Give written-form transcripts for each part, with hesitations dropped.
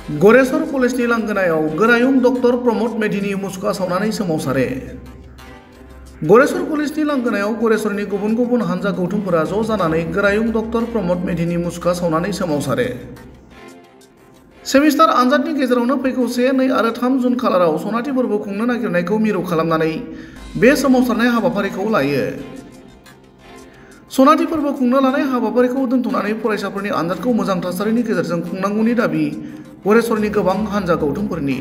गरेसर कलेजनि लांगोनायाव गोरायुं डक्टर प्रमोद मेधिनि मुसुखा सावनानै सोमावसारो। गरेसर कलेजनि लांगोनायाव गरेसरनि गुबुन गुबुन हानजा गौथुमफोरा ज' जानानै गोरायुं डक्टर प्रमोद मेधिनि मुसुखा सावनानै सोमावसारो। सेमिस्टार आनजादनि गेजेरावनो फैगौ 1, 2 आरो 3 जुन खालाराव सनाथि फोरबो खुंनो नागिरनायखौ मिरु खालामनानै बे सोमावसारनाय हाबाफारिखौ लायो। सनाथि फोरबो खुंनो लानाय हाबाफारिखौ दोनथ'नानै फरायसाफोरनि आनजादखौ मोजां थासारिनि गेजेरजों खुंनांगौनि दाबि गरेसरनि गोबां हानजा गौथुमफोरनि।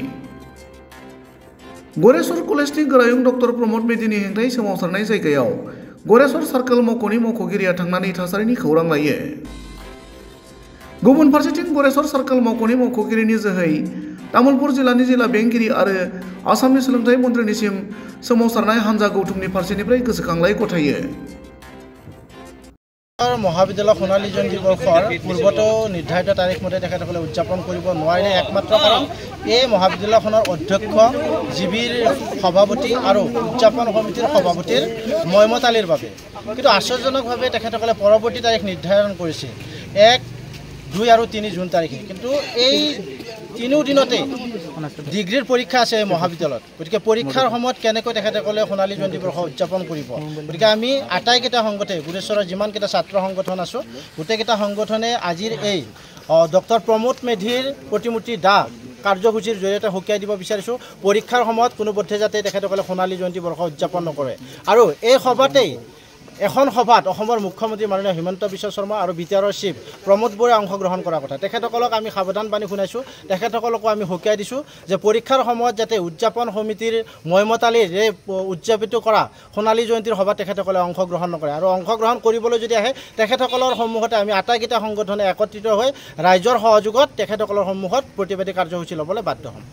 गरेसर कलेजनि गोरायुं डक्टर प्रमोद मेधिनि हेंथायै सोमावसारनाय जायगायाव गरेसर सार्कोल मावख'नि मावख'गिरिया थांनानै थासारिनि खौरां लायो। गुबुन फारसेथिं गरेसर सार्कोल मावख'नि मावख'गिरिनि जोहै तामुलपुर जिल्लानि जिल्ला बेंगिरि आरो आसामनि सोलोंथाइ मन्थ्रिनिसिम सोमावसारनाय हानजा गौथुमनि फारसेनिफ्राय गोसोखांलाय गथायो। মহাবিদ্যালয় সোণালী জয়ন্তী বৰ্ষৰ পূৰ্বতো নিৰ্ধাৰিত তাৰিখ মতে তেখেতসকলে উদযাপন কৰিব নোৱাৰিলে একমাত্ৰ কাৰণ এই মহাবিদ্যালয়খনৰ অধ্যক্ষ জিবিৰ সভাপতি আৰু উদযাপন সমিতিৰ সভাপতিৰ ময়মতালিৰ বাবে। কিন্তু আশ্চৰ্যজনকভাৱে তেখেতসকলে পৰৱৰ্তী তাৰিখ নিৰ্ধাৰণ কৰিছে 1, 2 আৰু 3 জুন তাৰিখে। কিন্তু এই 3 দিনতে ডিগ্ৰীৰ পৰীক্ষা আছে এই মহাবিদ্যালয়ত। গতিকে পৰীক্ষাৰ সময়ত কেনেকৈ তেখেতসকলে সোণালী জয়ন্তী বৰ্ষ উদযাপন কৰিব। গতিকে আমি আটাইকেইটা সংগঠনে গুৰেশ্বৰৰ যিমানকেইটা ছাত্ৰ সংগঠন আছোঁ গোটেইকেইটা সংগঠনে আজিৰ এই ডক্টৰ প্ৰমোদ মেধিৰ প্ৰতিমূৰ্তি দাহ কাৰ্যসূচীৰ জৰিয়তে সকীয়াই দিব বিচাৰিছোঁ পৰীক্ষাৰ সময়ত কোনোপধ্যে যাতে তেখেতসকলে সোণালী জয়ন্তী বৰ্ষ উদযাপন নকৰে। আৰু এই সভাতেই এখন সভাত অসমৰ মুখ্যমন্ত্ৰী মাননীয় হিমন্ত বিশ্ব শৰ্মা আৰু বিটিআৰৰ চিফ প্ৰমোদ বৰাই অংশগ্ৰহণ কৰাৰ কথা। তেখেতসকলক আমি সাৱধান বাণী শুনাইছোঁ, তেখেতসকলকো আমি সকীয়াই দিছোঁ যে পৰীক্ষাৰ সময়ত যাতে উদযাপন সমিতিৰ ময়মতালিৰ এই উদযাপিত কৰা সোণালী জয়ন্তীৰ সভাত তেখেতসকলে অংশগ্ৰহণ নকৰে। আৰু অংশগ্ৰহণ কৰিবলৈ যদি আহে তেখেতসকলৰ সন্মুখতে আমি আটাইকেইটা সংগঠনে একত্ৰিত হৈ ৰাইজৰ সহযোগত তেখেতসকলৰ সন্মুখত প্ৰতিবাদী কাৰ্যসূচী ল'বলৈ বাধ্য হ'ম।